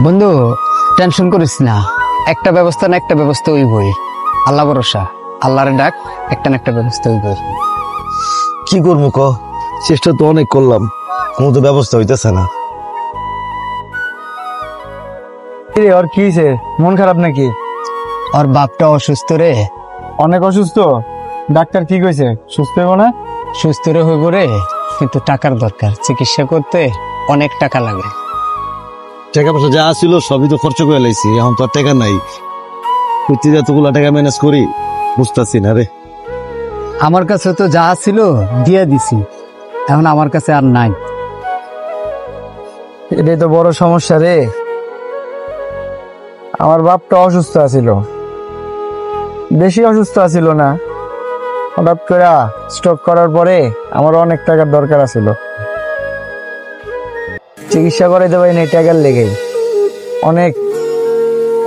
বন্ধু টেনশন করিস না, একটা ব্যবস্থা না একটা ব্যবস্থা হইবই। আল্লাহ ভরসা, আল্লাহরে ডাক, একটা না একটা ব্যবস্থা হইবই। কি করবো ক, চেষ্টা তো অনেক করলাম, কোনো তো ব্যবস্থা হইতেছে না। ওর কি হয়েছে? মন খারাপ নাকি? ওর বাপটা অসুস্থ রে। অনেক অসুস্থ? ডাক্তার কি কইছে? সুস্থ হইব না? সুস্থ রে হইব রে, কিন্তু টাকার দরকার, চিকিৎসা করতে অনেক টাকা লাগে। টাকা পয়সা যা ছিল সবই তো খরচ করে লাইছি, এখন তো আর টাকা নাই। প্রতি এতগুলা টাকা ম্যানেজ করি বুঝতেছি না রে। আমার কাছে তো যা ছিল দিয়ে দিছি, এখন আমার কাছে আর নাই। এটাই তো বড় সমস্যা রে। আমার বাপটা অসুস্থ আছিল, বেশি অসুস্থ আছিল না, হঠাৎ করে স্ট্রোক করার পরে আমার অনেক টাকার দরকার আছিল। চিকিৎসা করাইতে পারি না, টাকার লেগে অনেক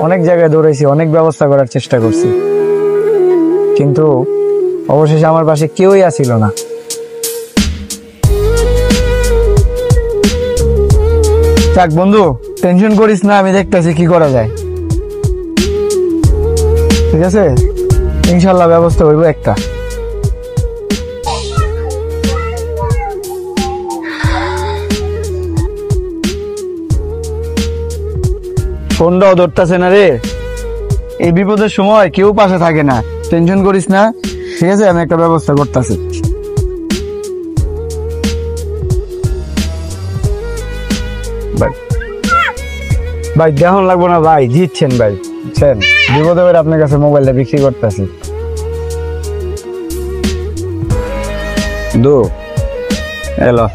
অনেক জায়গায় দৌড়াইছি, অনেক ব্যবস্থা করার চেষ্টা করছি, কিন্তু অবশেষে আমার পাশে কেউই আসিল না। যাক বন্ধু, টেনশন করিস না, আমি দেখতেছি কি করা যায়। ঠিক আছে, ইনশাল্লাহ ব্যবস্থা হইব একটা। ফোনটাও ধরতেছে না রে। এই বিপদের সময় কেউ পাশে থাকে না, টেনশন করিস না। ঠিক আছে, আমি একটা ব্যবস্থা করতেছি। ভাই দেখন লাগবো না ভাই, জিতছেন ভাই, বুঝছেন? বিপদে পড়ে আপনার কাছে মোবাইলটা বিক্রি করতেছি। এলো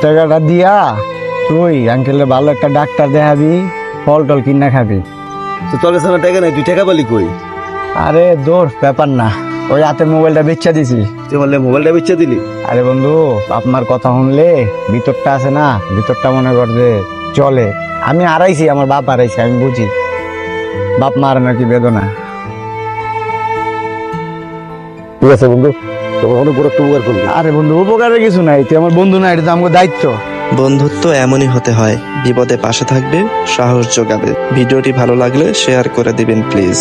টাকাটা দিয়া তুই আঙ্কেলের ভালো একটা ডাক্তার দেখাবি, ফল টল কিনা খাবি। তো তোর কাছে টাকা নাই, তুই টাকা পালি কই? আরে দূর ব্যাপার না, ওই হাতের মোবাইলটা বেচা দিছি। তুই বললে মোবাইলটা বেচে দিলি? আরে বন্ধু, আপনার কথা শুনলে ভিতরটা আছে না, ভিতরটা মনে কর যে চলে। আমি হারাইছি, আমার বাপ হারাইছে, আমি বুঝি বাপ মার নাকি বেদনা। ঠিক আছে বন্ধু, তোমার অনেক বড় একটা উপকার করলি। আরে বন্ধু, উপকারের কিছু নাই, তুই আমার বন্ধু না, এটা তো আমার দায়িত্ব। বন্ধুত্ব এমনই হতে হয়, বিপদে পাশে থাকবে, সাহস যোগাবে। ভিডিওটি ভালো লাগলে শেয়ার করে দিবেন প্লিজ।